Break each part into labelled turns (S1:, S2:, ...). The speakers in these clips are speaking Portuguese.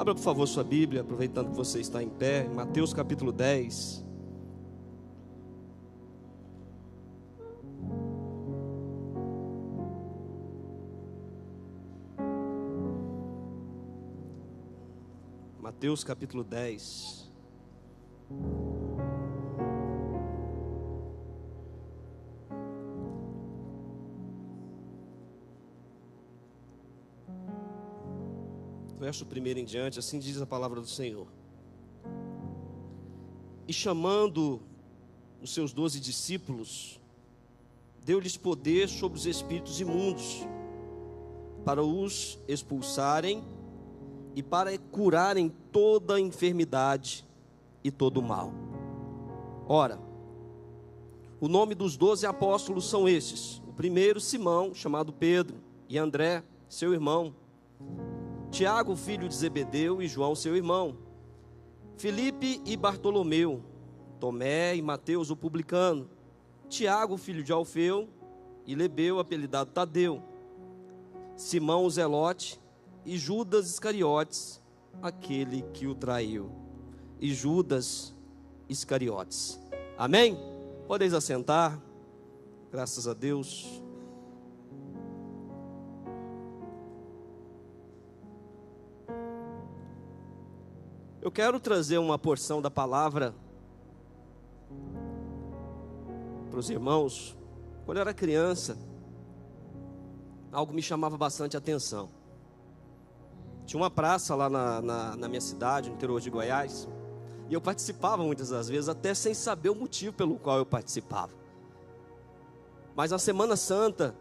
S1: Abra, por favor, sua Bíblia, aproveitando que você está em pé, em Mateus capítulo 10. Mateus capítulo 10. Verso 1 em diante, assim diz a palavra do Senhor. E chamando os seus 12 discípulos, deu-lhes poder sobre os espíritos imundos, para os expulsarem e para curarem toda enfermidade e todo mal. Ora, o nome dos 12 apóstolos são estes: o primeiro, Simão, chamado Pedro, e André, seu irmão, Tiago, filho de Zebedeu, e João, seu irmão, Filipe e Bartolomeu, Tomé e Mateus, o publicano, Tiago, filho de Alfeu, e Lebeu, apelidado Tadeu, Simão o Zelote, e Judas Iscariotes, aquele que o traiu. E Judas Iscariotes. Amém? Podeis assentar. Graças a Deus. Eu quero trazer uma porção da palavra para os irmãos. Quando eu era criança, algo me chamava bastante atenção. Tinha uma praça lá na minha cidade, no interior de Goiás, e eu participava muitas das vezes, até sem saber o motivo pelo qual eu participava. Mas na Semana Santa,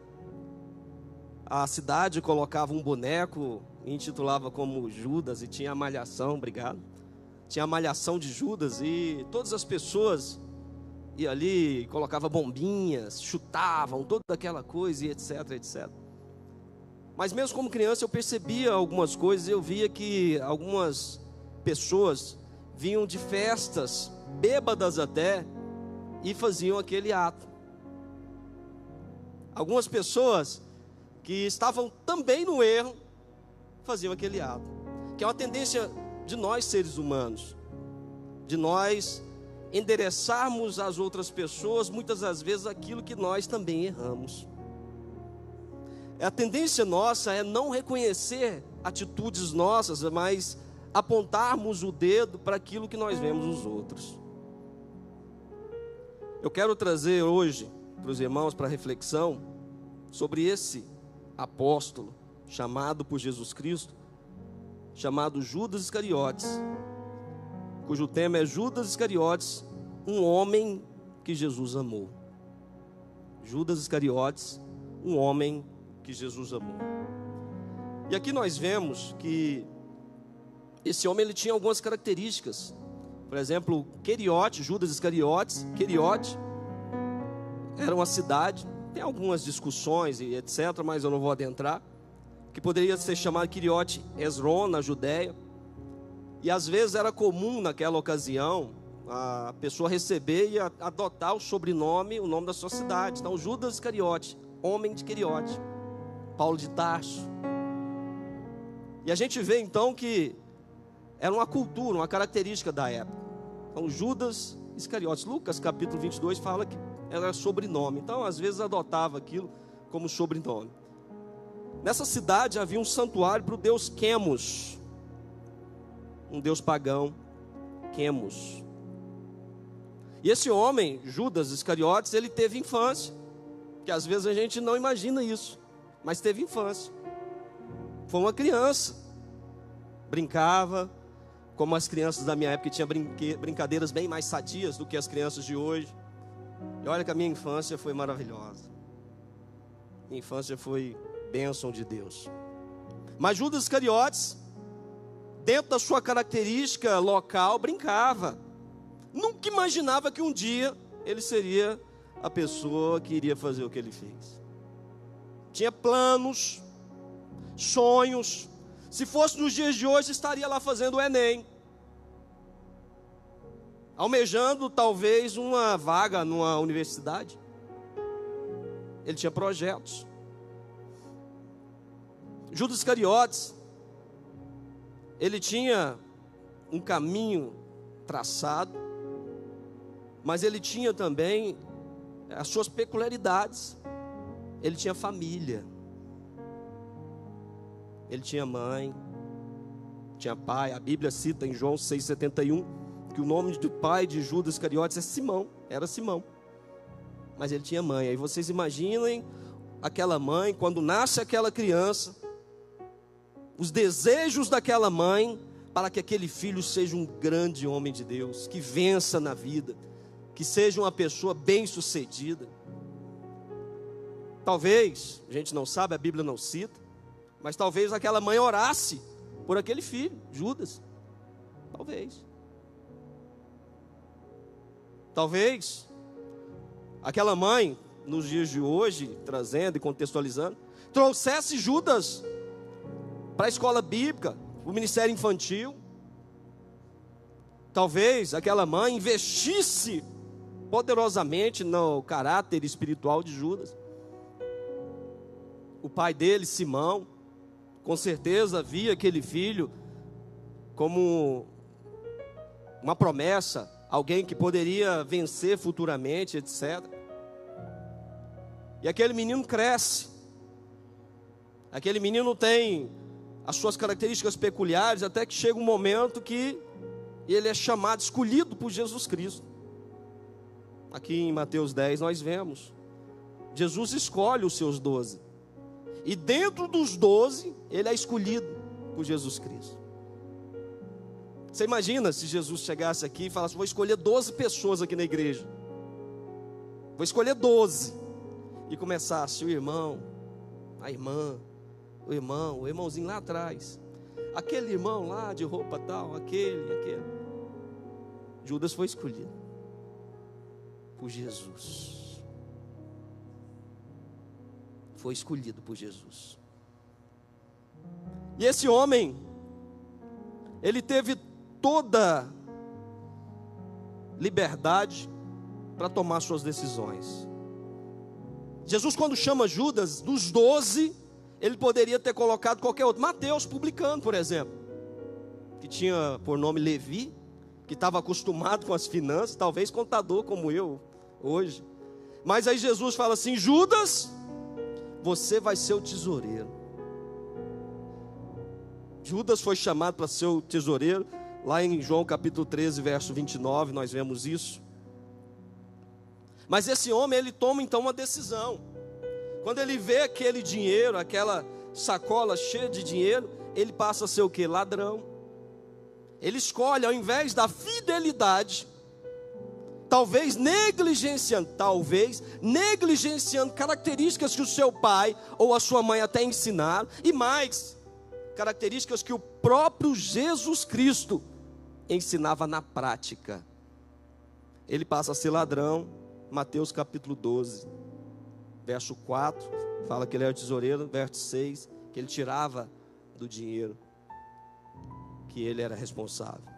S1: a cidade colocava um boneco, intitulava como Judas, e tinha a malhação, obrigado. Tinha a malhação de Judas, e todas as pessoas iam ali, colocavam bombinhas, chutavam, toda aquela coisa, e etc, etc. Mas mesmo como criança eu percebia algumas coisas. Eu via que algumas pessoas vinham de festas, bêbadas até, e faziam aquele ato. Algumas pessoas que estavam também no erro, faziam aquele ato. Que é uma tendência de nós seres humanos, de nós endereçarmos às outras pessoas, muitas das vezes, aquilo que nós também erramos. A tendência nossa é não reconhecer atitudes nossas, mas apontarmos o dedo para aquilo que nós vemos nos outros. Eu quero trazer hoje para os irmãos, para reflexão, sobre esse apóstolo chamado por Jesus Cristo, chamado Judas Iscariotes, cujo tema é Judas Iscariotes, um homem que Jesus amou. Judas Iscariotes, um homem que Jesus amou. E aqui nós vemos que esse homem ele tinha algumas características. Por exemplo, Queriote, Judas Iscariotes, Queriote era uma cidade, tem algumas discussões e etc, mas eu não vou adentrar, que poderia ser chamado Queriote Hezron, na Judéia. E às vezes era comum naquela ocasião a pessoa receber e adotar o sobrenome, o nome da sua cidade. Então Judas Iscariote, homem de Queriote, Paulo de Tarso. E a gente vê então que era uma cultura, uma característica da época. Então Judas Iscariotes, Lucas capítulo 22 fala que era sobrenome. Então às vezes adotava aquilo como sobrenome. Nessa cidade havia um santuário para o deus Quemos, um deus pagão, Quemos. E esse homem, Judas Iscariotes, ele teve infância, que às vezes a gente não imagina isso, mas teve infância. Foi uma criança, brincava, como as crianças da minha época, que tinham brincadeiras bem mais sadias do que as crianças de hoje. E olha que a minha infância foi maravilhosa. Minha infância foi bênção de Deus. Mas Judas Iscariotes, dentro da sua característica local, brincava. Nunca imaginava que um dia ele seria a pessoa que iria fazer o que ele fez. Tinha planos, sonhos. Se fosse nos dias de hoje, estaria lá fazendo o Enem, almejando talvez uma vaga numa universidade. Ele tinha projetos. Judas Iscariotes, ele tinha um caminho traçado, mas ele tinha também as suas peculiaridades. Ele tinha família, ele tinha mãe, tinha pai. A Bíblia cita em João 6,71 que o nome do pai de Judas Iscariotes é Simão, era Simão, mas ele tinha mãe. Aí vocês imaginem aquela mãe, quando nasce aquela criança, os desejos daquela mãe para que aquele filho seja um grande homem de Deus, que vença na vida, que seja uma pessoa bem-sucedida. Talvez, a gente não sabe, a Bíblia não cita, mas talvez aquela mãe orasse por aquele filho, Judas. Talvez aquela mãe, nos dias de hoje, trazendo e contextualizando, trouxesse Judas para a escola bíblica, o ministério infantil. Talvez aquela mãe investisse poderosamente no caráter espiritual de Judas. O pai dele, Simão, com certeza via aquele filho como uma promessa, alguém que poderia vencer futuramente, etc. E aquele menino cresce, aquele menino tem as suas características peculiares, até que chega um momento que ele é chamado, escolhido por Jesus Cristo. Aqui em Mateus 10 nós vemos, Jesus escolhe os seus 12, e dentro dos 12, ele é escolhido por Jesus Cristo. Você imagina se Jesus chegasse aqui e falasse: vou escolher 12 pessoas aqui na igreja, vou escolher 12, e começasse o irmão, a irmã, o irmão, o irmãozinho lá atrás, aquele irmão lá de roupa tal, aquele. Judas foi escolhido por Jesus. Foi escolhido por Jesus. E esse homem, ele teve toda liberdade para tomar suas decisões. Jesus, quando chama Judas, dos 12, ele poderia ter colocado qualquer outro. Mateus, publicano, por exemplo, que tinha por nome Levi, que estava acostumado com as finanças, talvez contador como eu hoje. Mas aí Jesus fala assim: Judas, você vai ser o tesoureiro. Judas foi chamado para ser o tesoureiro. Lá em João capítulo 13, verso 29, nós vemos isso. Mas esse homem, ele toma então uma decisão. Quando ele vê aquele dinheiro, aquela sacola cheia de dinheiro, ele passa a ser o quê? Ladrão. Ele escolhe, ao invés da fidelidade, talvez negligenciando características que o seu pai ou a sua mãe até ensinaram, e mais, características que o próprio Jesus Cristo ensinava na prática. Ele passa a ser ladrão. Mateus capítulo 12, verso 4, fala que ele era tesoureiro. Verso 6, que ele tirava do dinheiro que ele era responsável.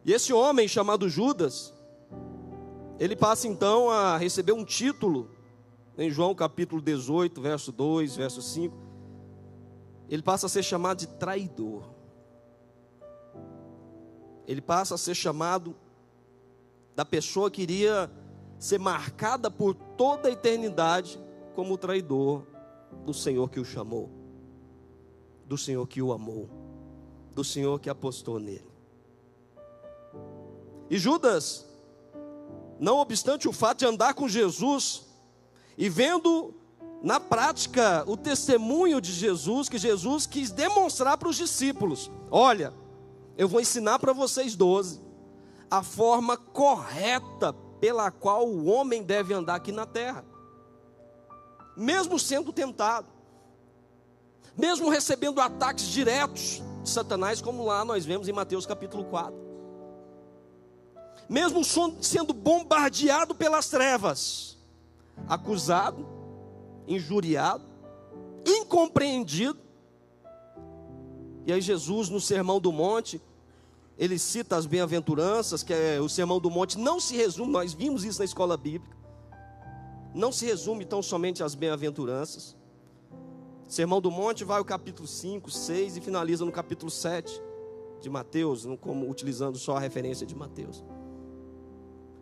S1: E esse homem chamado Judas, ele passa então a receber um título, em João capítulo 18, verso 2, verso 5, ele passa a ser chamado de traidor. Ele passa a ser chamado da pessoa que iria ser marcada por toda a eternidade como o traidor do Senhor que o chamou, do Senhor que o amou, do Senhor que apostou nele. E Judas, não obstante o fato de andar com Jesus e vendo na prática o testemunho de Jesus, que Jesus quis demonstrar para os discípulos: olha, eu vou ensinar para vocês 12 a forma correta pela qual o homem deve andar aqui na terra, mesmo sendo tentado, mesmo recebendo ataques diretos de Satanás, como lá nós vemos em Mateus capítulo 4, mesmo sendo bombardeado pelas trevas, acusado, injuriado, incompreendido. E aí Jesus, no Sermão do Monte, ele cita as bem-aventuranças, que o Sermão do Monte não se resume, nós vimos isso na escola bíblica, não se resume tão somente às bem-aventuranças. Sermão do Monte vai ao capítulo 5, 6 e finaliza no capítulo 7 de Mateus, como utilizando só a referência de Mateus.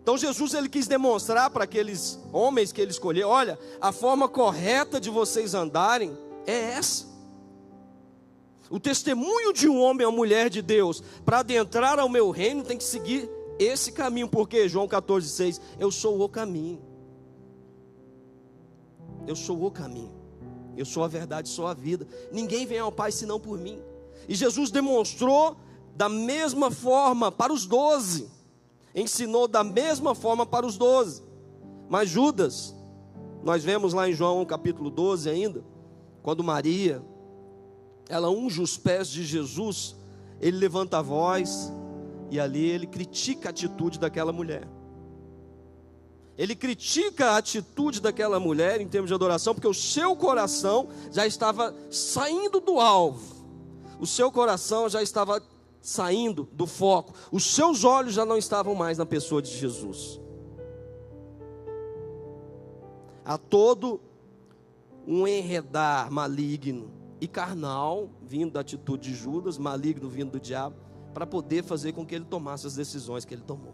S1: Então Jesus ele quis demonstrar para aqueles homens que ele escolheu: olha, a forma correta de vocês andarem é essa. O testemunho de um homem ou mulher de Deus para adentrar ao meu reino tem que seguir esse caminho, porque João 14,6, eu sou o caminho. Eu sou o caminho. Eu sou a verdade, sou a vida. Ninguém vem ao Pai senão por mim. E Jesus demonstrou da mesma forma para os 12. Ensinou da mesma forma para os 12. Mas Judas, nós vemos lá em João capítulo 12 ainda, quando Maria, ela unge os pés de Jesus, ele levanta a voz e ali ele critica a atitude daquela mulher. Ele critica a atitude daquela mulher em termos de adoração, porque o seu coração já estava saindo do alvo. O seu coração já estava saindo do foco. Os seus olhos já não estavam mais na pessoa de Jesus. Há todo um enredar maligno e carnal vindo da atitude de Judas, maligno vindo do diabo, para poder fazer com que ele tomasse as decisões que ele tomou.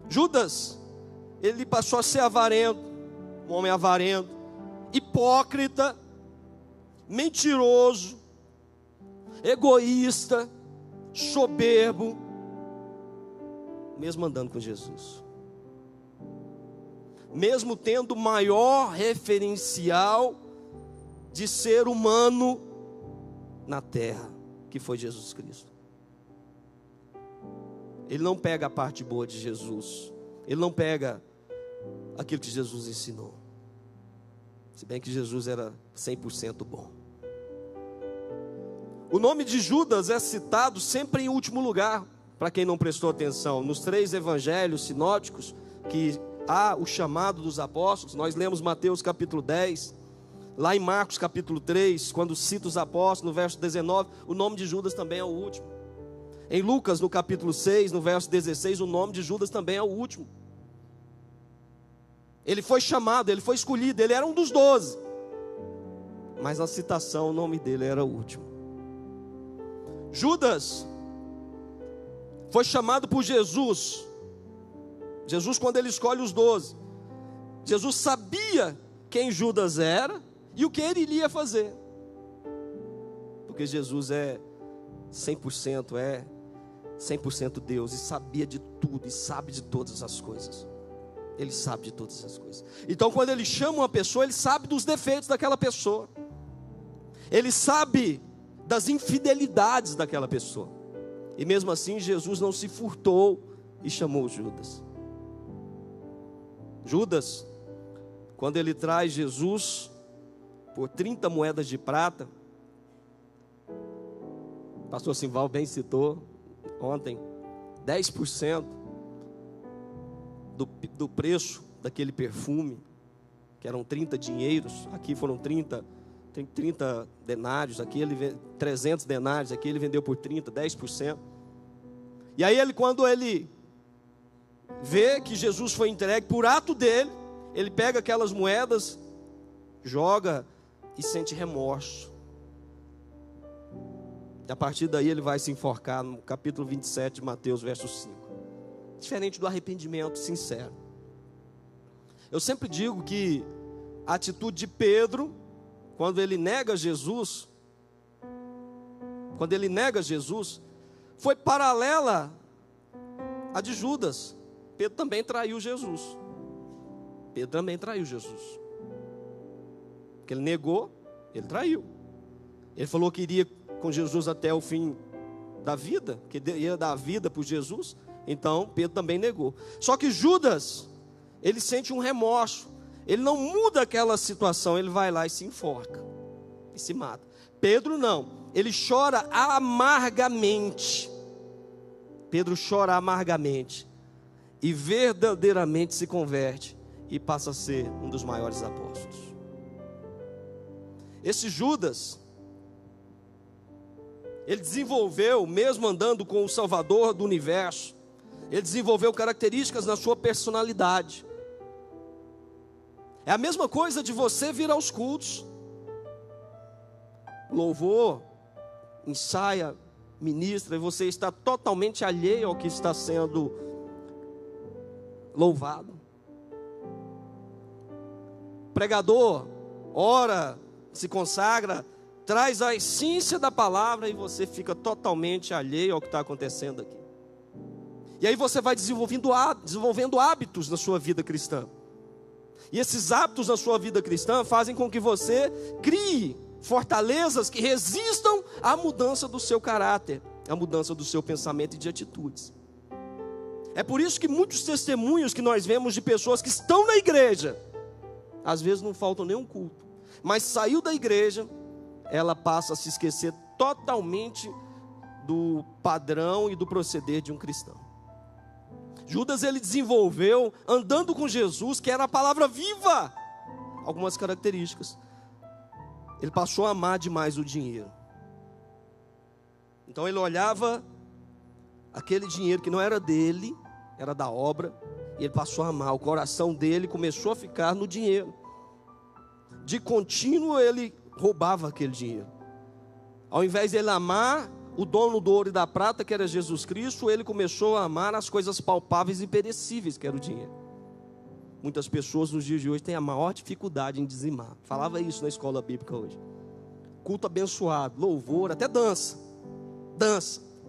S1: Judas, ele passou a ser avarento, um homem avarento, hipócrita, mentiroso, egoísta, soberbo, mesmo andando com Jesus, mesmo tendo o maior referencial de ser humano na terra, que foi Jesus Cristo. Ele não pega a parte boa de Jesus, ele não pega aquilo que Jesus ensinou, se bem que Jesus era 100% bom. O nome de Judas é citado sempre em último lugar, para quem não prestou atenção, nos 3 evangelhos sinóticos, que há o chamado dos apóstolos. Nós lemos Mateus capítulo 10, lá em Marcos capítulo 3, quando cita os apóstolos, no verso 19, o nome de Judas também é o último. Em Lucas, no capítulo 6, no verso 16, o nome de Judas também é o último. Ele foi chamado, ele foi escolhido, ele era um dos 12. Mas na citação, o nome dele era o último. Judas foi chamado por Jesus. Jesus, quando ele escolhe os 12, Jesus sabia quem Judas era e o que ele iria fazer. Porque Jesus é 100% Deus, e sabia de tudo, e sabe de todas as coisas. Ele sabe de todas as coisas. Então quando ele chama uma pessoa, ele sabe dos defeitos daquela pessoa. Ele sabe das infidelidades daquela pessoa. E mesmo assim Jesus não se furtou e chamou Judas. Judas, quando ele traz Jesus por 30 moedas de prata, o pastor Simval bem citou ontem, 10% do preço daquele perfume, que eram 30 dinheiros, aqui foram 30 denários, aqui ele 300 denários, aqui ele vendeu por 30, 10%. E aí quando ele vê que Jesus foi entregue, por ato dele, ele pega aquelas moedas, joga e sente remorso. E a partir daí ele vai se enforcar no capítulo 27 de Mateus, verso 5. Diferente do arrependimento sincero. Eu sempre digo que a atitude de Pedro, quando ele nega Jesus, foi paralela à de Judas. Pedro também traiu Jesus. Porque ele negou, ele traiu. Ele falou que iria com Jesus até o fim da vida, que ia dar a vida por Jesus. Então Pedro também negou. Só que Judas, ele sente um remorso. Ele não muda aquela situação, ele vai lá e se enforca e se mata. Pedro não, ele chora amargamente. Pedro chora amargamente e verdadeiramente se converte e passa a ser um dos maiores apóstolos. Esse Judas, ele desenvolveu, mesmo andando com o Salvador do universo, ele desenvolveu características na sua personalidade. É a mesma coisa de você vir aos cultos louvor, ensaia, ministra, e você está totalmente alheio ao que está sendo louvado. Pregador, ora, se consagra, traz a essência da palavra e você fica totalmente alheio ao que está acontecendo aqui. E aí você vai desenvolvendo hábitos na sua vida cristã. E esses hábitos na sua vida cristã fazem com que você crie fortalezas que resistam à mudança do seu caráter, à mudança do seu pensamento e de atitudes. É por isso que muitos testemunhos que nós vemos de pessoas que estão na igreja, às vezes não faltam nenhum culto, mas saiu da igreja, ela passa a se esquecer totalmente do padrão e do proceder de um cristão. Judas, ele desenvolveu, andando com Jesus, que era a palavra viva, algumas características. Ele passou a amar demais o dinheiro. Então ele olhava aquele dinheiro que não era dele, era da obra, e ele passou a amar. O coração dele começou a ficar no dinheiro. De contínuo ele roubava aquele dinheiro. Ao invés de ele amar o dono do ouro e da prata, que era Jesus Cristo, ele começou a amar as coisas palpáveis e perecíveis, que era o dinheiro. Muitas pessoas nos dias de hoje têm a maior dificuldade em dizimar. Falava isso na escola bíblica hoje. Culto abençoado, louvor, até dança,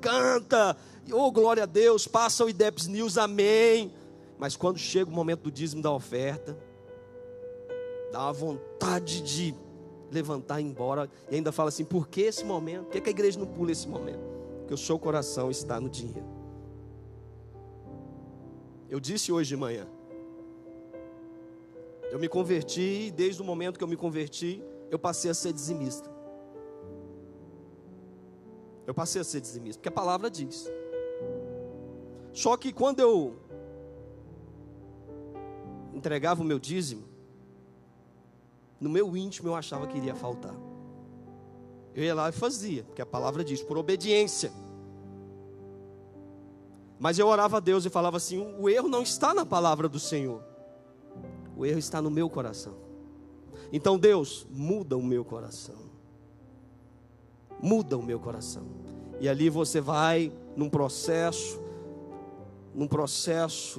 S1: canta, oh glória a Deus, passa o IDEPS News, amém. Mas quando chega o momento do dízimo da oferta, dá uma vontade de levantar e ir embora. E ainda fala assim, por que esse momento? Por que a igreja não pula esse momento? Porque o seu coração está no dinheiro. Eu disse hoje de manhã, eu me converti, e desde o momento que eu me converti, eu passei a ser dizimista. Eu passei a ser dizimista, porque a palavra diz. Só que quando eu entregava o meu dízimo, no meu íntimo eu achava que iria faltar. Eu ia lá e fazia, porque a palavra diz, por obediência. Mas eu orava a Deus e falava assim, o erro não está na palavra do Senhor. O erro está no meu coração. Então Deus, muda o meu coração. Muda o meu coração. E ali você vai num processo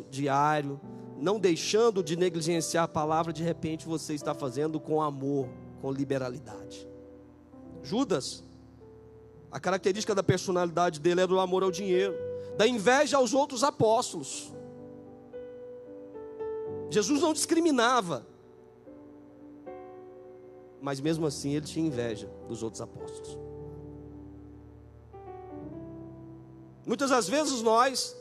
S1: diário, não deixando de negligenciar a palavra, de repente você está fazendo com amor, com liberalidade. Judas, a característica da personalidade dele era o amor ao dinheiro, da inveja aos outros apóstolos. Jesus não discriminava, mas mesmo assim ele tinha inveja dos outros apóstolos. Muitas das vezes nós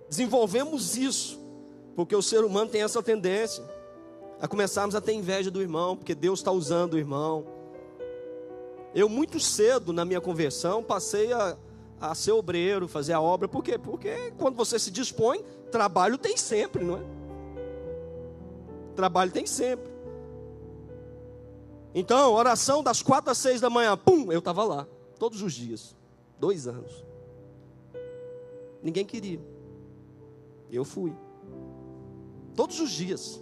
S1: desenvolvemos isso, porque o ser humano tem essa tendência a começarmos a ter inveja do irmão, porque Deus está usando o irmão. Eu muito cedo na minha conversão passei a ser obreiro, fazer a obra. Por quê? Porque quando você se dispõe, trabalho tem sempre, não é? Trabalho tem sempre. Então, oração das 4 às 6 da manhã, eu estava lá, todos os dias, 2 anos. Ninguém queria, eu fui, todos os dias,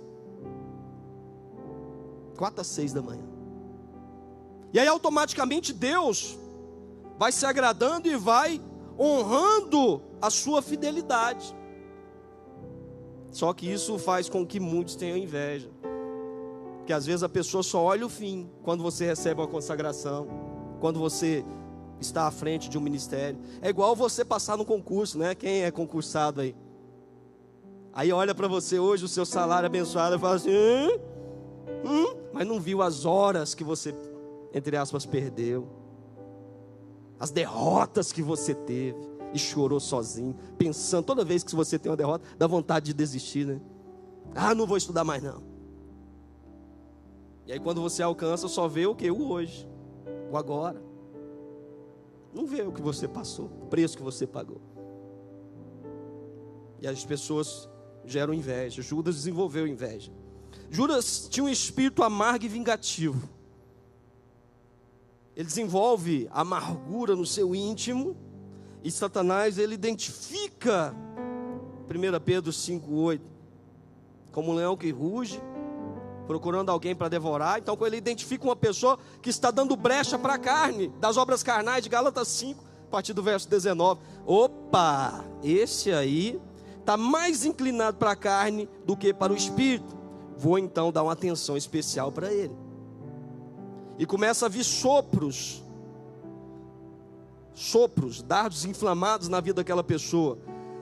S1: 4 às 6 da manhã. E aí automaticamente Deus vai se agradando e vai honrando a sua fidelidade. Só que isso faz com que muitos tenham inveja, porque às vezes a pessoa só olha o fim, quando você recebe uma consagração, quando você está à frente de um ministério. É igual você passar no concurso, né? Quem é concursado aí? Aí olha para você hoje, o seu salário abençoado, e fala assim, mas não viu as horas que você, entre aspas, perdeu, as derrotas que você teve, e chorou sozinho, pensando, toda vez que você tem uma derrota, dá vontade de desistir, né? Não vou estudar mais não. E aí quando você alcança, só vê o que? O hoje, o agora. Não vê o que você passou, o preço que você pagou. E as pessoas geram inveja. Judas desenvolveu inveja. Judas tinha um espírito amargo e vingativo. Ele desenvolve amargura no seu íntimo. E Satanás, ele identifica 1 Pedro 5,8 como um leão que ruge procurando alguém para devorar. Então, quando ele identifica uma pessoa que está dando brecha para a carne, das obras carnais de Gálatas 5, a partir do verso 19. Opa, esse aí está mais inclinado para a carne do que para o espírito. Vou então dar uma atenção especial para ele. E começa a vir sopros, dardos inflamados na vida daquela pessoa.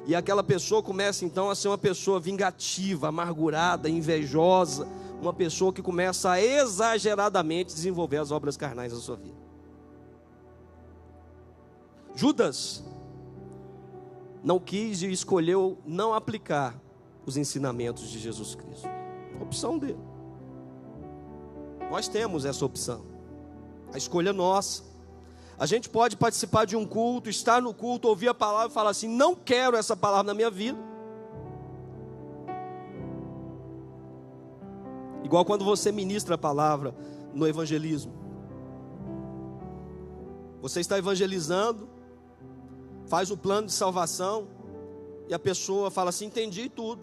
S1: E aquela pessoa começa então a ser uma pessoa vingativa, amargurada, invejosa, uma pessoa que começa a exageradamente desenvolver as obras carnais da sua vida. Judas não quis e escolheu não aplicar os ensinamentos de Jesus Cristo. Opção dele. Nós temos essa opção. A escolha é nossa. A gente pode participar de um culto, estar no culto, ouvir a palavra e falar assim: não quero essa palavra na minha vida. Igual quando você ministra a palavra no evangelismo. Você está evangelizando, faz o plano de salvação, e a pessoa fala assim: entendi tudo.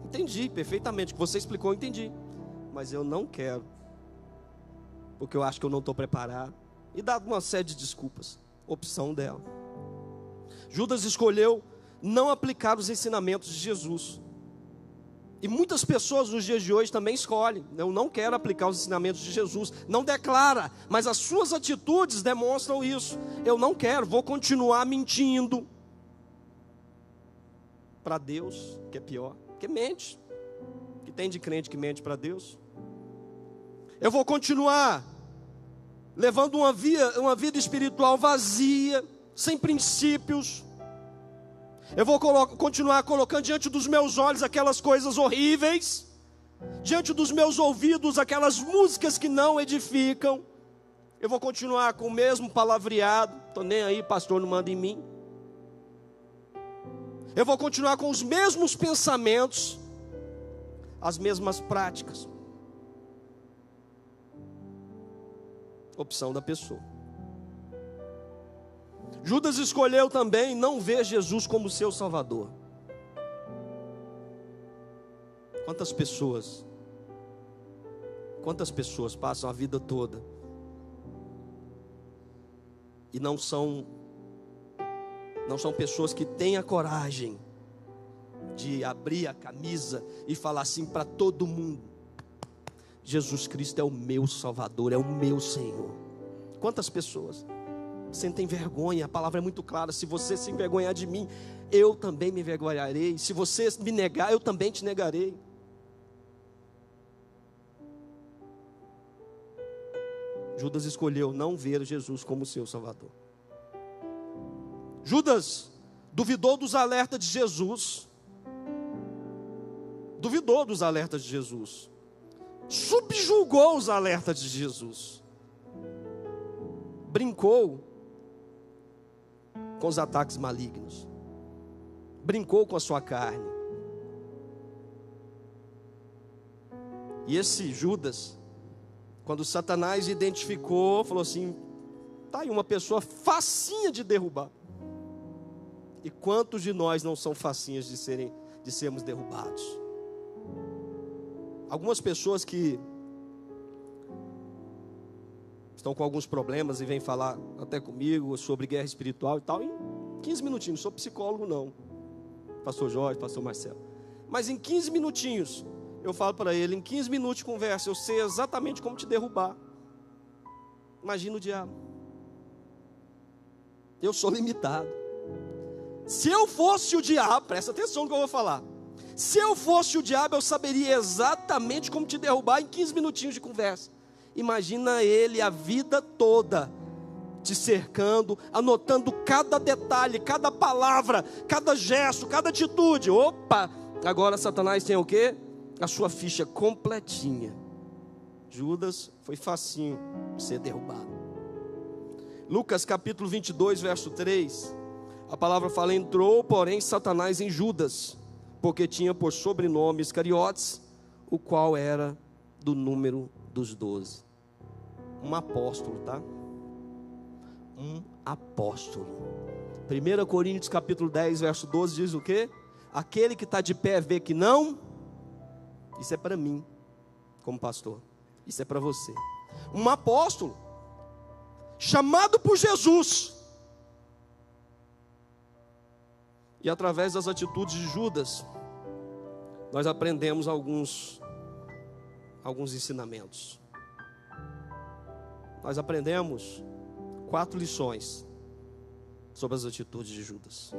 S1: Entendi perfeitamente o que você explicou, entendi. Mas eu não quero, porque eu acho que eu não estou preparado. E dá uma série de desculpas. Opção dela. Judas escolheu não aplicar os ensinamentos de Jesus. E muitas pessoas nos dias de hoje também escolhem: eu não quero aplicar os ensinamentos de Jesus. Não declara, mas as suas atitudes demonstram isso. Eu não quero, vou continuar mentindo para Deus, que é pior, que mente. Que tem de crente que mente para Deus. Eu vou continuar levando uma vida espiritual vazia, sem princípios. Eu vou continuar colocando diante dos meus olhos aquelas coisas horríveis, diante dos meus ouvidos aquelas músicas que não edificam. Eu vou continuar com o mesmo palavreado: estou nem aí, pastor não manda em mim. Eu vou continuar com os mesmos pensamentos, as mesmas práticas. Opção da pessoa. Judas escolheu também não ver Jesus como seu Salvador. Quantas pessoas passam a vida toda e não são pessoas que têm a coragem de abrir a camisa e falar assim para todo mundo: Jesus Cristo é o meu Salvador, é o meu Senhor. Quantas pessoas sentem vergonha? A palavra é muito clara: se você se envergonhar de mim, eu também me envergonharei. Se você me negar, eu também te negarei. Judas escolheu não ver Jesus como seu Salvador. Judas duvidou dos alertas de Jesus. Duvidou dos alertas de Jesus. Subjugou os alertas de Jesus. Brincou com os ataques malignos. Brincou com a sua carne. E esse Judas, quando Satanás identificou, falou assim: tá aí uma pessoa facinha de derrubar. E quantos de nós não são facinhas de sermos derrubados? Algumas pessoas que estão com alguns problemas e vêm falar até comigo sobre guerra espiritual e tal, em 15 minutinhos, não sou psicólogo não, pastor Jorge, pastor Marcelo, mas em 15 minutinhos, eu falo para ele: em 15 minutos de conversa, eu sei exatamente como te derrubar. Imagina o diabo. Eu sou limitado. Se eu fosse o diabo, presta atenção no que eu vou falar. Se eu fosse o diabo, eu saberia exatamente como te derrubar em 15 minutinhos de conversa. Imagina ele a vida toda te cercando, anotando cada detalhe, cada palavra, cada gesto, cada atitude. Opa, agora Satanás tem o quê? A sua ficha completinha. Judas foi facinho de ser derrubado. Lucas capítulo 22, verso 3. A palavra fala: entrou, porém, Satanás em Judas, porque tinha por sobrenome Iscariotes, o qual era do número dos 12. Um apóstolo, tá? Um apóstolo. 1 Coríntios capítulo 10, verso 12 diz o quê? Aquele que está de pé vê que não. Isso é para mim. como pastor. Isso é para você. Um apóstolo chamado por Jesus. E através das atitudes de Judas, nós aprendemos alguns ensinamentos. Nós aprendemos 4 lições sobre as atitudes de Judas.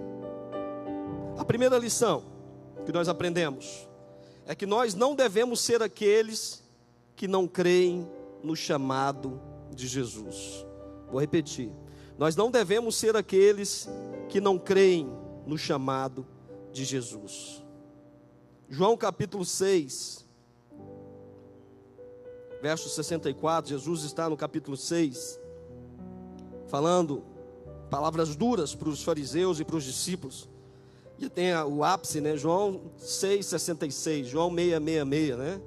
S1: A primeira lição que nós aprendemos é que nós não devemos ser aqueles que não creem no chamado de Jesus. Vou repetir. Nós não devemos ser aqueles que não creem no chamado de Jesus. João capítulo 6, verso 64, Jesus está no capítulo 6, falando palavras duras para os fariseus e para os discípulos. E tem o ápice, né? João 6,66, João 6,66, né?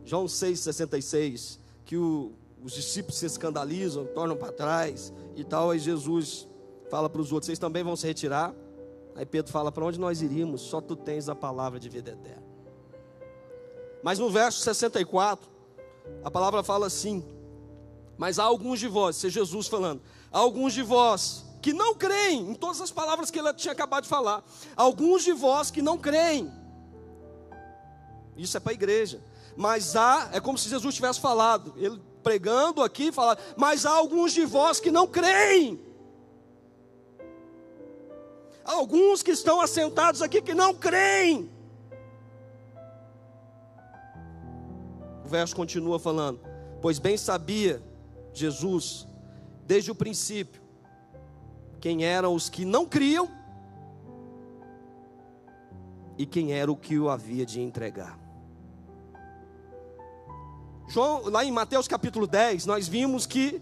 S1: João 6,66, que os discípulos se escandalizam, tornam para trás e tal. Aí Jesus fala para os outros: vocês também vão se retirar? Aí Pedro fala: para onde nós iríamos? Só tu tens a palavra de vida eterna. Mas no verso 64, a palavra fala assim: mas há alguns de vós, isso é Jesus falando, há alguns de vós que não creem, em todas as palavras que ele tinha acabado de falar, alguns de vós que não creem. Isso é para a igreja. Mas é como se Jesus tivesse falado, ele pregando aqui, falando: mas há alguns de vós que não creem. Há alguns que estão assentados aqui que não creem. O verso continua falando: pois bem sabia Jesus, desde o princípio, quem eram os que não criam e quem era o que o havia de entregar. João, lá em Mateus capítulo 10, nós vimos que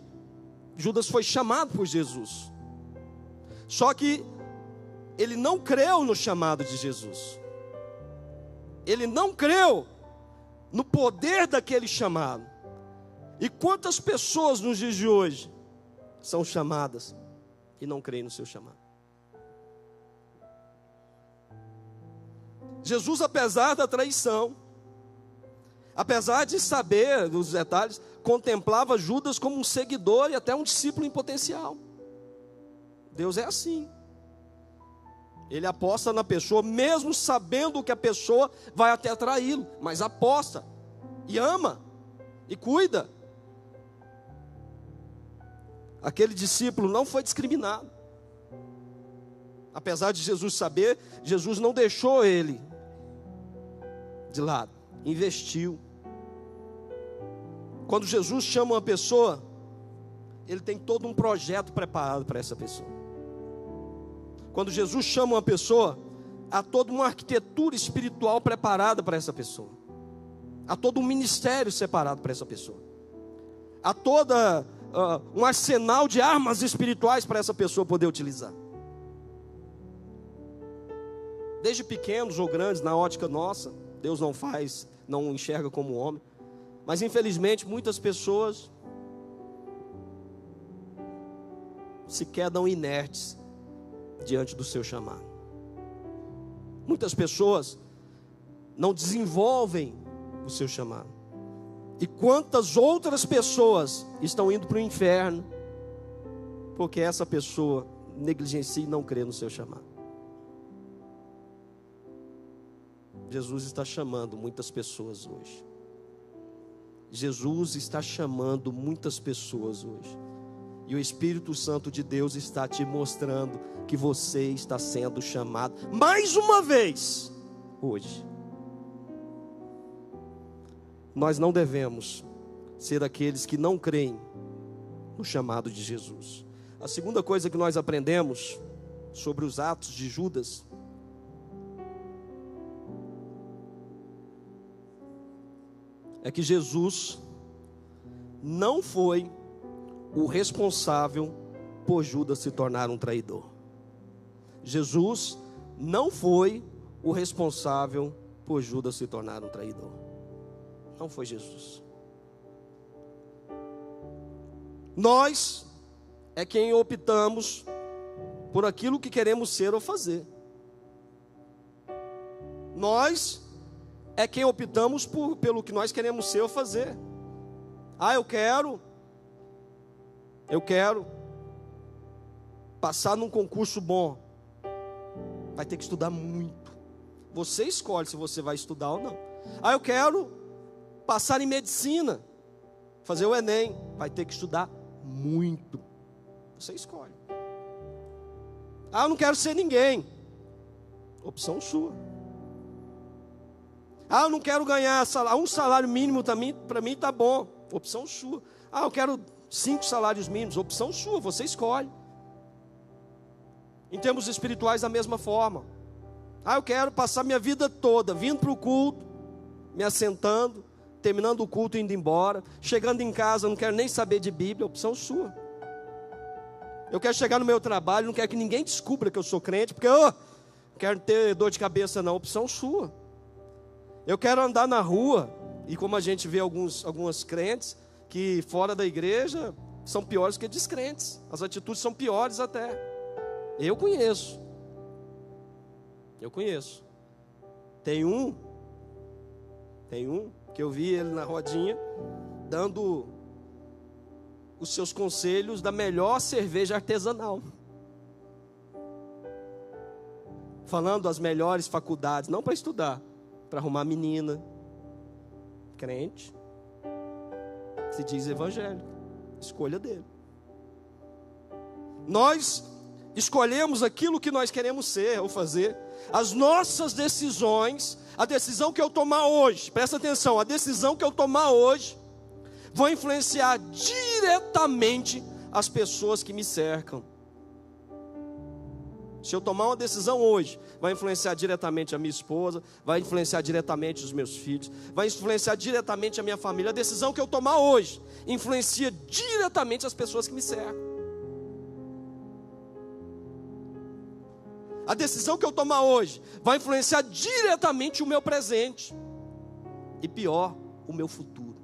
S1: Judas foi chamado por Jesus. Só que ele não creu no chamado de Jesus. Ele não creu no poder daquele chamado. E quantas pessoas nos dias de hoje são chamadas e não creem no seu chamado? Jesus, apesar da traição, apesar de saber dos detalhes, contemplava Judas como um seguidor e até um discípulo em potencial. Deus é assim. Ele aposta na pessoa, mesmo sabendo que a pessoa vai até traí-lo, mas aposta, e ama, e cuida. Aquele discípulo não foi discriminado. Apesar de Jesus saber, Jesus não deixou ele de lado, investiu. Quando Jesus chama uma pessoa, ele tem todo um projeto preparado para essa pessoa. Quando Jesus chama uma pessoa, há toda uma arquitetura espiritual preparada para essa pessoa. Há todo um ministério separado para essa pessoa. Há toda um arsenal de armas espirituais para essa pessoa poder utilizar. Desde pequenos ou grandes, na ótica nossa, Deus não enxerga como homem. Mas infelizmente muitas pessoas se quedam inertes diante do seu chamado. Muitas pessoas não desenvolvem o seu chamado. E quantas outras pessoas estão indo para o inferno porque essa pessoa negligencia e não crê no seu chamado. Jesus está chamando muitas pessoas hoje. Jesus está chamando muitas pessoas hoje. E o Espírito Santo de Deus está te mostrando que você está sendo chamado mais uma vez hoje. Nós não devemos ser aqueles que não creem no chamado de Jesus. A segunda coisa que nós aprendemos sobre os atos de Judas é que Jesus não foi o responsável por Judas se tornar um traidor. Jesus não foi o responsável por Judas se tornar um traidor. Não foi Jesus. Nós é quem optamos por aquilo que queremos ser ou fazer. Nós é quem optamos pelo que nós queremos ser ou fazer. Eu quero passar num concurso bom. Vai ter que estudar muito. Você escolhe se você vai estudar ou não. Eu quero passar em medicina, fazer o Enem. Vai ter que estudar muito. Você escolhe. Eu não quero ser ninguém. Opção sua. Eu não quero ganhar um salário mínimo também, para mim está bom. Opção sua. Eu quero 5 salários mínimos. Opção sua, você escolhe. Em termos espirituais, da mesma forma. Eu quero passar minha vida toda vindo para o culto, me assentando, terminando o culto e indo embora. Chegando em casa, não quero nem saber de Bíblia. Opção sua. Eu quero chegar no meu trabalho, não quero que ninguém descubra que eu sou crente, porque eu quero ter dor de cabeça não. Opção sua. Eu quero andar na rua, e como a gente vê algumas crentes, que fora da igreja são piores que descrentes. As atitudes são piores até. Eu conheço. Tem um que eu vi ele na rodinha, dando os seus conselhos da melhor cerveja artesanal. Falando as melhores faculdades, não para estudar, para arrumar menina. Crente. Se diz evangélico. Escolha dele. Nós escolhemos aquilo que nós queremos ser ou fazer. As nossas decisões, a decisão que eu tomar hoje, presta atenção, a decisão que eu tomar hoje vão influenciar diretamente as pessoas que me cercam. Se eu tomar uma decisão hoje, vai influenciar diretamente a minha esposa, vai influenciar diretamente os meus filhos, vai influenciar diretamente a minha família. A decisão que eu tomar hoje influencia diretamente as pessoas que me cercam. A decisão que eu tomar hoje vai influenciar diretamente o meu presente. E pior, o meu futuro.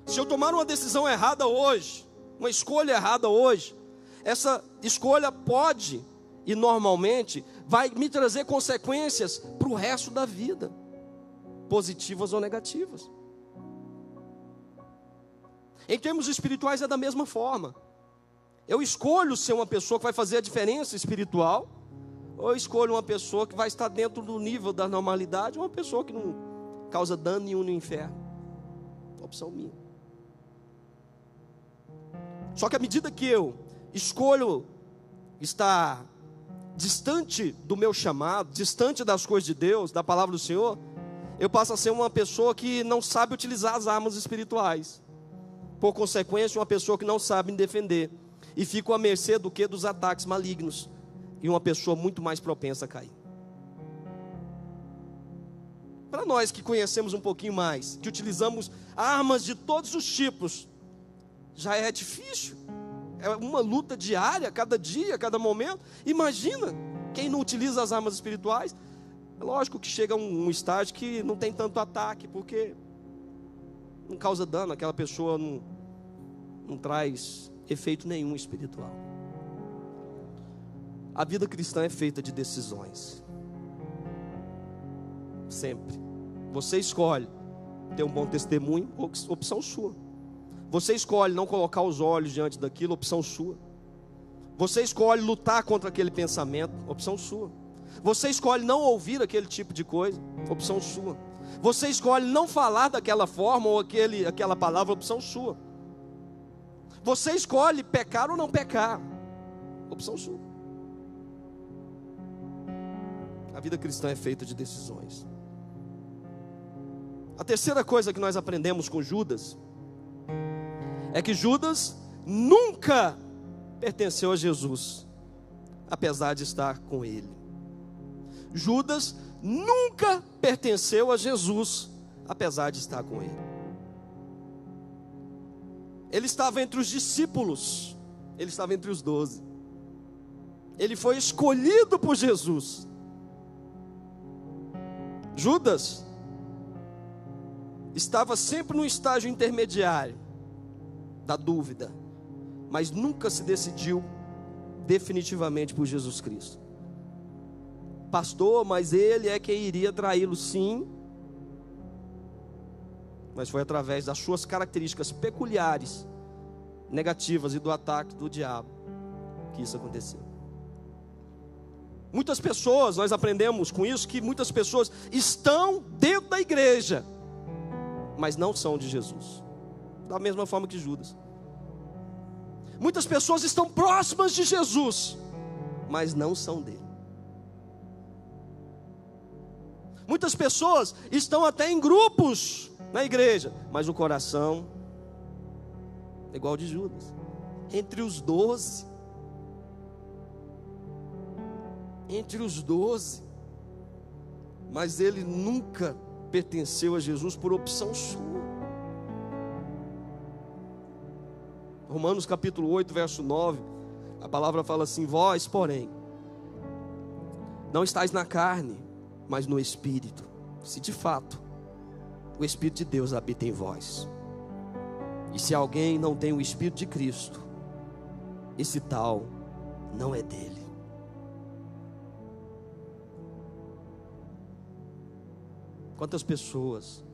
S1: Se eu tomar uma decisão errada hoje, uma escolha errada hoje, essa escolha pode e normalmente vai me trazer consequências para o resto da vida, positivas ou negativas. Em termos espirituais é da mesma forma. Eu escolho ser uma pessoa que vai fazer a diferença espiritual, ou eu escolho uma pessoa que vai estar dentro do nível da normalidade, ou uma pessoa que não causa dano nenhum no inferno. Opção minha. Só que à medida que eu escolho estar distante do meu chamado, distante das coisas de Deus, da palavra do Senhor, eu passo a ser uma pessoa que não sabe utilizar as armas espirituais. Por consequência, uma pessoa que não sabe me defender. E fico à mercê do que? Dos ataques malignos. E uma pessoa muito mais propensa a cair. Para nós que conhecemos um pouquinho mais, que utilizamos armas de todos os tipos, já é difícil. É uma luta diária, cada dia, cada momento. Imagina quem não utiliza as armas espirituais. É lógico que chega um estágio que não tem tanto ataque, porque não causa dano, aquela pessoa não traz efeito nenhum espiritual. A vida cristã é feita de decisões. Sempre. Você escolhe ter um bom testemunho, opção sua. Você escolhe não colocar os olhos diante daquilo, opção sua. Você escolhe lutar contra aquele pensamento, opção sua. Você escolhe não ouvir aquele tipo de coisa, opção sua. Você escolhe não falar daquela forma ou aquela palavra, opção sua. Você escolhe pecar ou não pecar, opção sua. A vida cristã é feita de decisões. A terceira coisa que nós aprendemos com Judas é que Judas nunca pertenceu a Jesus, apesar de estar com ele. Judas nunca pertenceu a Jesus, apesar de estar com ele. Ele estava entre os discípulos, ele estava entre os 12. Ele foi escolhido por Jesus. Judas estava sempre no estágio intermediário da dúvida, mas nunca se decidiu definitivamente por Jesus Cristo. pastor, mas ele é quem iria traí-lo, sim. Mas foi através das suas características peculiares, negativas e do ataque do diabo que isso aconteceu. Muitas pessoas, nós aprendemos com isso, que muitas pessoas estão dentro da igreja, mas não são de Jesus. Da mesma forma que Judas. Muitas pessoas estão próximas de Jesus, mas não são dele. Muitas pessoas estão até em grupos na igreja, mas o coração é igual de Judas. Entre os 12. Entre os 12. Mas ele nunca pertenceu a Jesus por opção sua. Romanos capítulo 8, verso 9, a palavra fala assim: vós, porém, não estáis na carne, mas no Espírito, se de fato o Espírito de Deus habita em vós. E se alguém não tem o Espírito de Cristo, esse tal não é dele. Quantas pessoas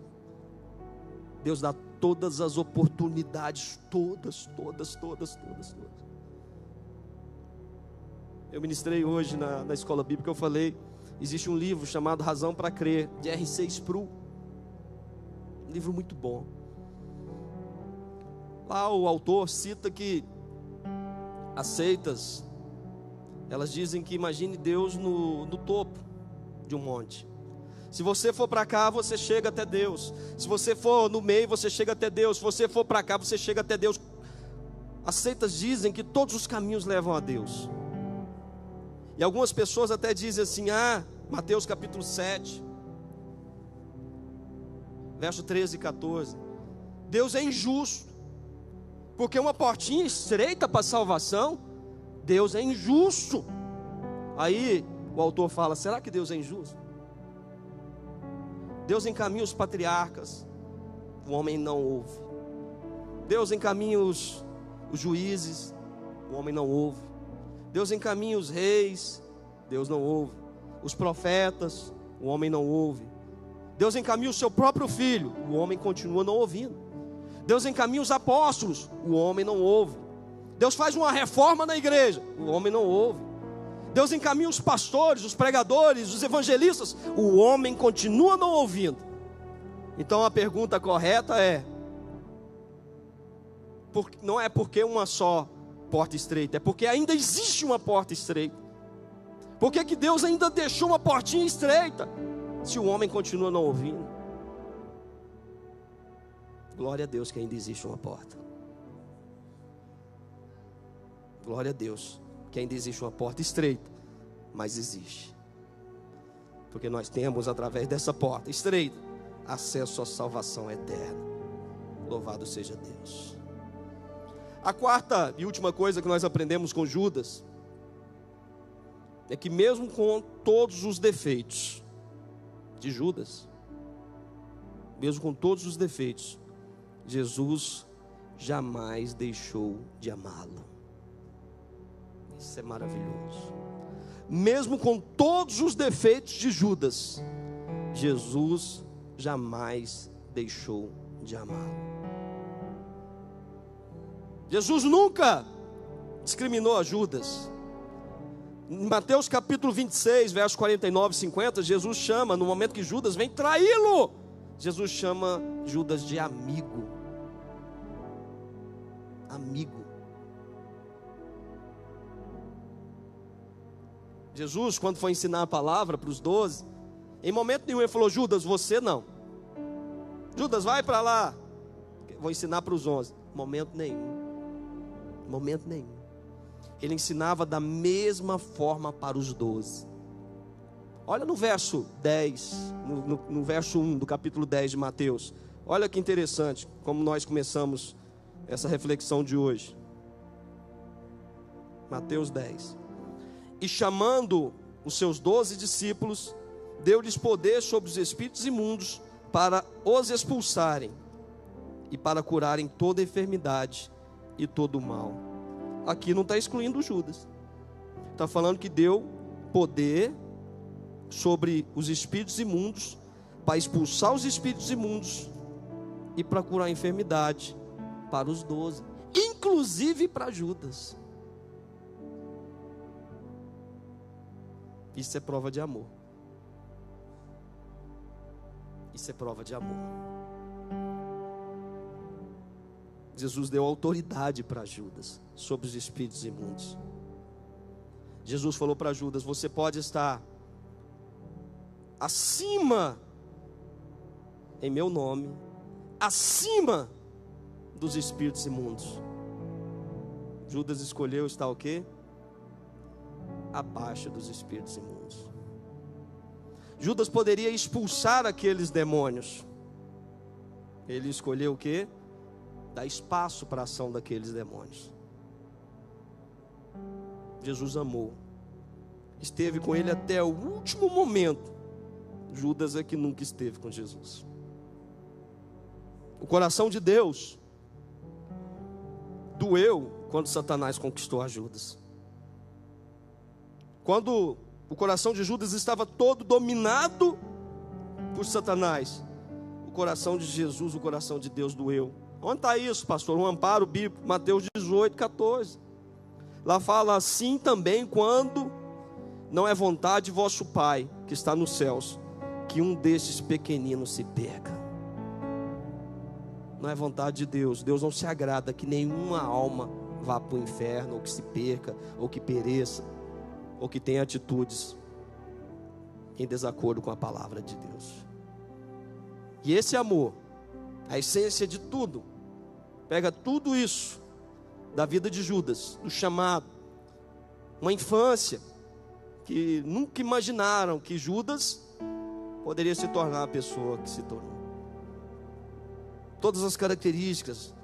S1: Deus dá todas as oportunidades, todas. Eu ministrei hoje na escola bíblica, eu falei, existe um livro chamado Razão para Crer, de R.C. Sproul. Um livro muito bom. Lá o autor cita que as seitas, elas dizem que imagine Deus no topo de um monte. Se você for para cá, você chega até Deus. Se você for no meio, você chega até Deus. Se você for para cá, você chega até Deus. As seitas dizem que todos os caminhos levam a Deus. E algumas pessoas até dizem assim: Mateus capítulo 7, verso 13 e 14. Deus é injusto, porque uma portinha estreita para a salvação. Deus é injusto. Aí o autor fala: será que Deus é injusto? Deus encaminha os patriarcas, o homem não ouve. Deus encaminha os juízes, o homem não ouve. Deus encaminha os reis, Deus não ouve. Os profetas, o homem não ouve. Deus encaminha o seu próprio filho, o homem continua não ouvindo. Deus encaminha os apóstolos, o homem não ouve. Deus faz uma reforma na igreja, o homem não ouve. Deus encaminha os pastores, os pregadores, os evangelistas, o homem continua não ouvindo. Então a pergunta correta é: não é porque uma só porta estreita, é porque ainda existe uma porta estreita. Por que Deus ainda deixou uma portinha estreita, se o homem continua não ouvindo? Glória a Deus que ainda existe uma porta. Glória a Deus que ainda existe uma porta estreita, mas existe. Porque nós temos, através dessa porta estreita, acesso à salvação eterna. Louvado seja Deus. A quarta e última coisa que nós aprendemos com Judas é que mesmo com todos os defeitos de Judas, mesmo com todos os defeitos, Jesus jamais deixou de amá-lo. Isso é maravilhoso. Mesmo com todos os defeitos de Judas, Jesus jamais deixou de amá-lo. Jesus nunca discriminou a Judas. Em Mateus capítulo 26, versos 49 e 50, Jesus chama, no momento que Judas vem traí-lo, Jesus chama Judas de amigo. Amigo. Jesus, quando foi ensinar a palavra para os 12, em momento nenhum ele falou: Judas, você não. Judas, vai para lá. Vou ensinar para os 11. Momento nenhum. Momento nenhum. Ele ensinava da mesma forma para os 12. Olha no verso 10, no verso 1 do capítulo 10 de Mateus. Olha que interessante como nós começamos essa reflexão de hoje. Mateus 10. E chamando os seus 12 discípulos, deu-lhes poder sobre os espíritos imundos para os expulsarem e para curarem toda enfermidade e todo mal. Aqui não está excluindo Judas. Está falando que deu poder sobre os espíritos imundos, para expulsar os espíritos imundos e para curar a enfermidade para os 12, inclusive para Judas. Isso é prova de amor. Isso é prova de amor. Jesus deu autoridade para Judas sobre os espíritos imundos. Jesus falou para Judas: você pode estar acima, em meu nome, acima dos espíritos imundos. Judas escolheu estar o quê? Abaixo dos espíritos imundos. Judas poderia expulsar aqueles demônios. Ele escolheu o quê? Dar espaço para a ação daqueles demônios. Jesus amou, esteve com ele até o último momento. Judas é que nunca esteve com Jesus. O coração de Deus doeu quando Satanás conquistou a Judas. Quando o coração de Judas estava todo dominado por Satanás, o coração de Jesus, o coração de Deus doeu. Onde está isso, pastor? Um amparo bíblico, Mateus 18, 14. Lá fala: assim também quando não é vontade de vosso Pai, que está nos céus, que um destes pequeninos se perca. Não é vontade de Deus. Deus não se agrada que nenhuma alma vá para o inferno, ou que se perca, ou que pereça, ou que tenha atitudes em desacordo com a palavra de Deus. E esse amor, a essência de tudo, pega tudo isso da vida de Judas, do chamado, uma infância que nunca imaginaram que Judas poderia se tornar a pessoa que se tornou. Todas as características,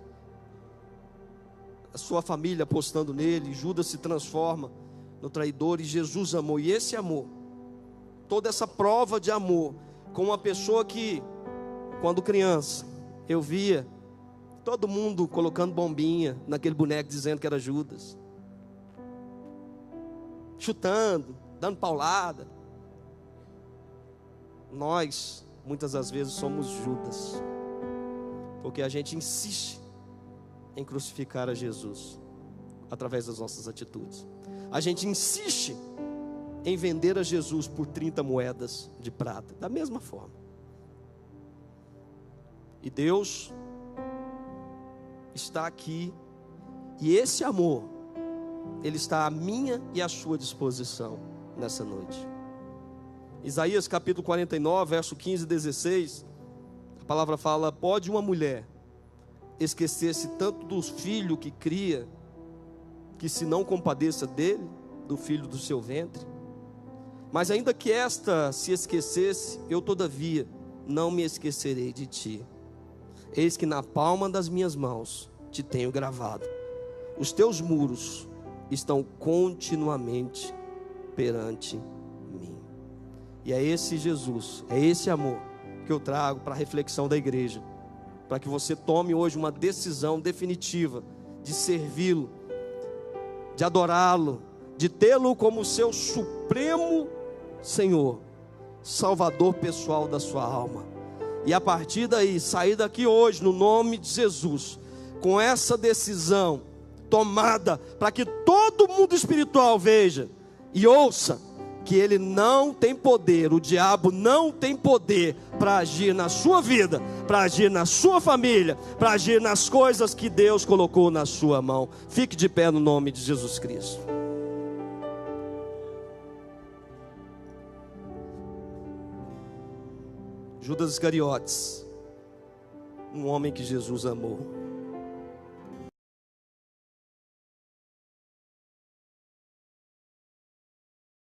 S1: a sua família apostando nele, Judas se transforma no traidor e Jesus amou. E esse amor, toda essa prova de amor, com uma pessoa que, quando criança, eu via todo mundo colocando bombinha naquele boneco dizendo que era Judas, chutando, dando paulada. Nós, muitas das vezes, somos Judas, porque a gente insiste em crucificar a Jesus através das nossas atitudes. A gente insiste em vender a Jesus por 30 moedas de prata, da mesma forma. E Deus está aqui, e esse amor, ele está à minha e à sua disposição nessa noite. Isaías capítulo 49, verso 15 e 16, a palavra fala: pode uma mulher esquecer-se tanto do filho que cria, que se não compadeça dele, do filho do seu ventre? Mas ainda que esta se esquecesse, eu todavia não me esquecerei de ti. Eis que na palma das minhas mãos te tenho gravado. Os teus muros estão continuamente perante mim. E é esse Jesus, é esse amor que eu trago para a reflexão da igreja, para que você tome hoje uma decisão definitiva de servi-lo, de adorá-lo, de tê-lo como seu supremo Senhor, Salvador pessoal da sua alma. E a partir daí, sair daqui hoje no nome de Jesus, com essa decisão tomada, para que todo mundo espiritual veja e ouça que ele não tem poder, o diabo não tem poder para agir na sua vida, para agir na sua família, para agir nas coisas que Deus colocou na sua mão. Fique de pé no nome de Jesus Cristo. Judas Iscariotes, um homem que Jesus amou.